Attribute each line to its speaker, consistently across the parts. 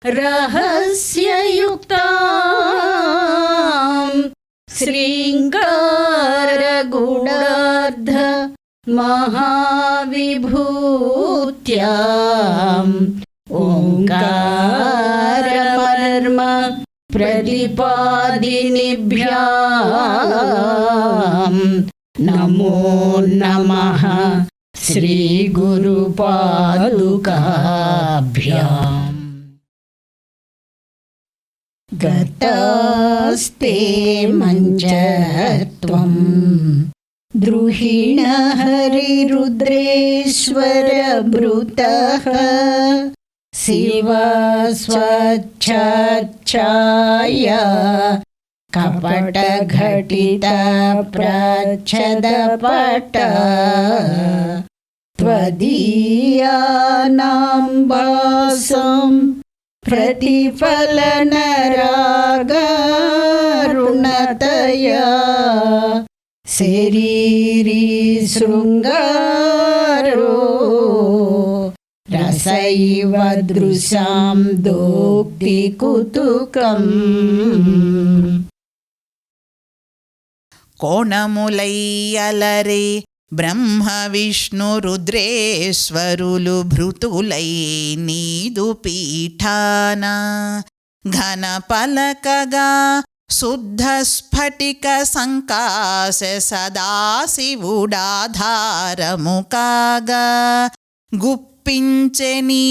Speaker 1: रहस्ययुक्तां श्रृङ्गारगूढार्ध महाविभूत्याम् ओङ्कारमर्म प्रतिपादिनिभ्याम् नमो नमः श्रीगुरुपादुकाभ्याम्। गतास्ते मञ्चत्वं द्रुहिण हरिरुद्रेश्वरभृतः शिव स्वच्छाया कपटघटितप्रच्छदपट त्वदीयानाम्बासं प्रतिफलनरागरुणतया शरीरी शृङ्गारो रसैव दृशां दोक्ति कुतुकम्।
Speaker 2: కోణములైయలరే బ్రహ్మ విష్ణు రుద్రేశ్వరులు భృతులై నీదు పీఠాన ఘన పలకగా శుద్ధ స్ఫటిక సంకాశ సదాశివుడాధారము కాగా గుప్పించె నీ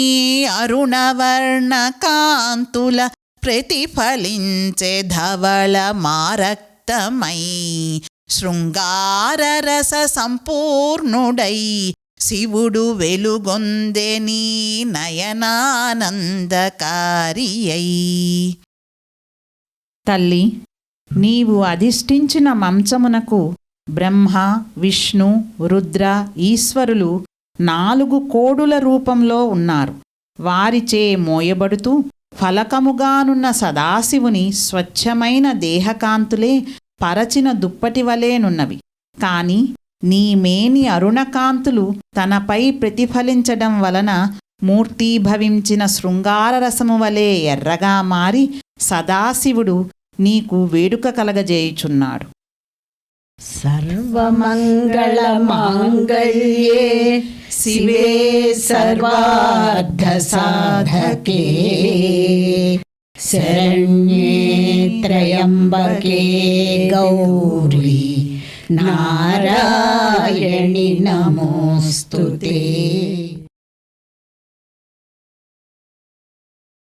Speaker 2: అరుణవర్ణ కాంతుల ప్రతిఫలించే ధవళ మారక్తమై శృంగారరస సంపూర్ణుడై శివుడు వెలుగొందె నీ నయనానందకారియై.
Speaker 3: తల్లి, నీవు అధిష్ఠించిన మంచమునకు బ్రహ్మ విష్ణు రుద్ర ఈశ్వరులు 4 కోడుల రూపంలో ఉన్నారు. వారిచే మోయబడుతూ ఫలకముగానున్న సదాశివుని స్వచ్ఛమైన దేహకాంతులే పరచిన దుప్పటి వలెనున్నవి. కాని నీ మేని అరుణకాంతులు తనపై ప్రతిఫలించడం వలన మూర్తీభవించిన శృంగారరసము వలె ఎర్రగా మారి సదాశివుడు నీకు వేడుక కలగజేయుచున్నాడు.
Speaker 1: సర్వమంగళమాంగళ్యే శివే సర్వార్థసాధకే శరణ్యే త్రయంబకే గౌరీ నారాయణి నమోస్తుతే.